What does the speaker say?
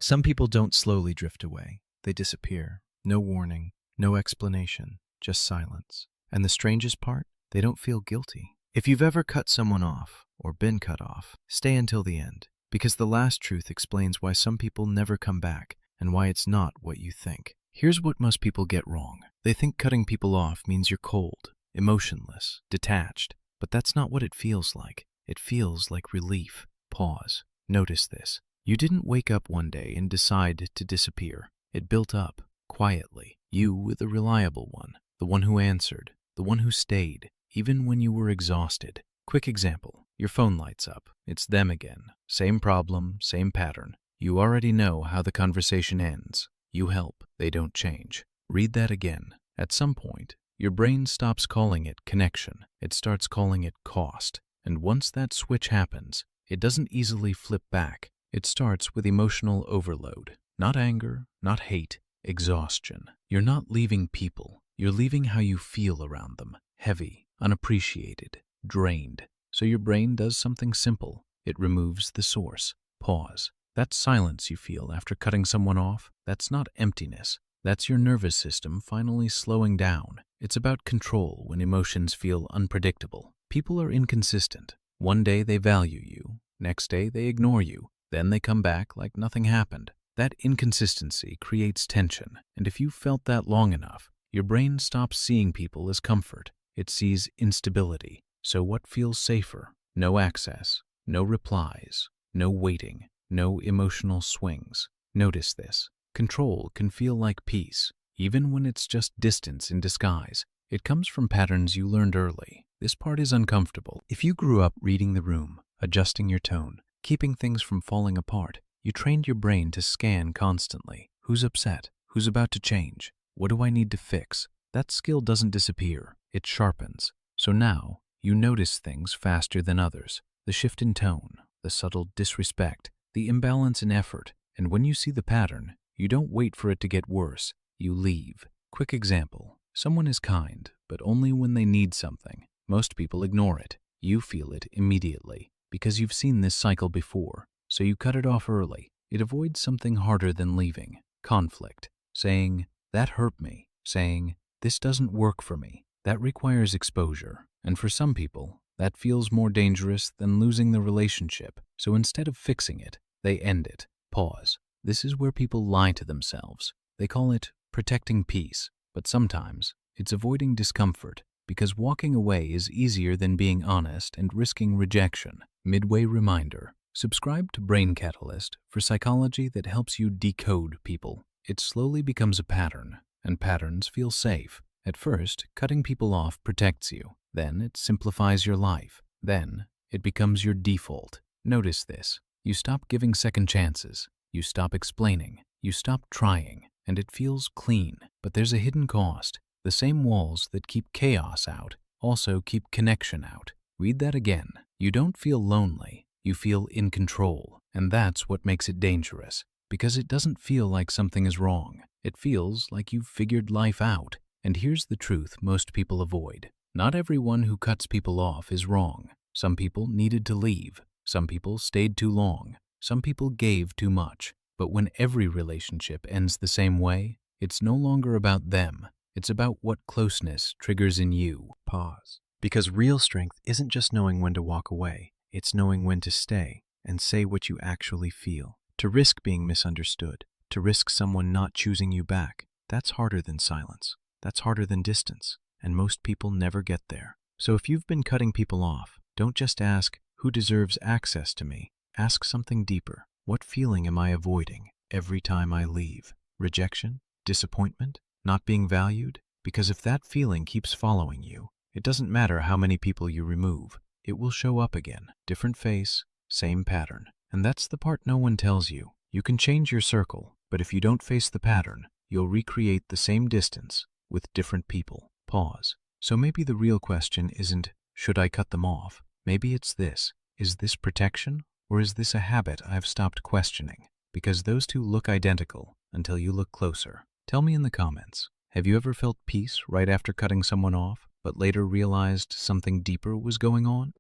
Some people don't slowly drift away. They disappear. No warning, no explanation, just silence. And the strangest part, they don't feel guilty. If you've ever cut someone off or been cut off, stay until the end, because the last truth explains why some people never come back and why it's not what you think. Here's what most people get wrong. They think cutting people off means you're cold, emotionless, detached, but that's not what it feels like. It feels like relief. Pause. Notice this. You didn't wake up one day and decide to disappear. It built up, quietly. You were the reliable one, the one who answered, the one who stayed, even when you were exhausted. Quick example. Your phone lights up. It's them again. Same problem, same pattern. You already know how the conversation ends. You help. They don't change. Read that again. At some point, your brain stops calling it connection. It starts calling it cost. And once that switch happens, it doesn't easily flip back. It starts with emotional overload. Not anger, not hate, exhaustion. You're not leaving people. You're leaving how you feel around them. Heavy, unappreciated, drained. So your brain does something simple. It removes the source. Pause. That silence you feel after cutting someone off, that's not emptiness. That's your nervous system finally slowing down. It's about control when emotions feel unpredictable. People are inconsistent. One day they value you. Next day they ignore you. Then they come back like nothing happened. That inconsistency creates tension. And if you've felt that long enough, your brain stops seeing people as comfort. It sees instability. So what feels safer? No access, no replies, no waiting, no emotional swings. Notice this. Control can feel like peace, even when it's just distance in disguise. It comes from patterns you learned early. This part is uncomfortable. If you grew up reading the room, adjusting your tone, keeping things from falling apart, you trained your brain to scan constantly. Who's upset? Who's about to change? What do I need to fix? That skill doesn't disappear. It sharpens. So now, you notice things faster than others. The shift in tone, the subtle disrespect, the imbalance in effort. And when you see the pattern, you don't wait for it to get worse. You leave. Quick example. Someone is kind, but only when they need something. Most people ignore it. You feel it immediately because you've seen this cycle before. So you cut it off early. It avoids something harder than leaving. Conflict. Saying, that hurt me. Saying, this doesn't work for me. That requires exposure. And for some people, that feels more dangerous than losing the relationship. So instead of fixing it, they end it. Pause. This is where people lie to themselves. They call it protecting peace. But sometimes, it's avoiding discomfort, because walking away is easier than being honest and risking rejection. Midway reminder. Subscribe to Brain Catalyst for psychology that helps you decode people. It slowly becomes a pattern, and patterns feel safe. At first, cutting people off protects you. Then it simplifies your life. Then it becomes your default. Notice this. You stop giving second chances. You stop explaining. You stop trying. And it feels clean. But there's a hidden cost. The same walls that keep chaos out also keep connection out. Read that again. You don't feel lonely. You feel in control. And that's what makes it dangerous. Because it doesn't feel like something is wrong. It feels like you've figured life out. And here's the truth most people avoid. Not everyone who cuts people off is wrong. Some people needed to leave. Some people stayed too long. Some people gave too much. But when every relationship ends the same way, it's no longer about them. It's about what closeness triggers in you. Pause. Because real strength isn't just knowing when to walk away. It's knowing when to stay and say what you actually feel. To risk being misunderstood. To risk someone not choosing you back. That's harder than silence. That's harder than distance. And most people never get there. So if you've been cutting people off, don't just ask, who deserves access to me? Ask something deeper. What feeling am I avoiding every time I leave? Rejection? Disappointment? Not being valued? Because if that feeling keeps following you, it doesn't matter how many people you remove. It will show up again. Different face, same pattern. And that's the part no one tells you. You can change your circle, but if you don't face the pattern, you'll recreate the same distance with different people. Pause. So maybe the real question isn't, should I cut them off? Maybe it's this. Is this protection? Or is this a habit I've stopped questioning? Because those two look identical until you look closer. Tell me in the comments. Have you ever felt peace right after cutting someone off, but later realized something deeper was going on?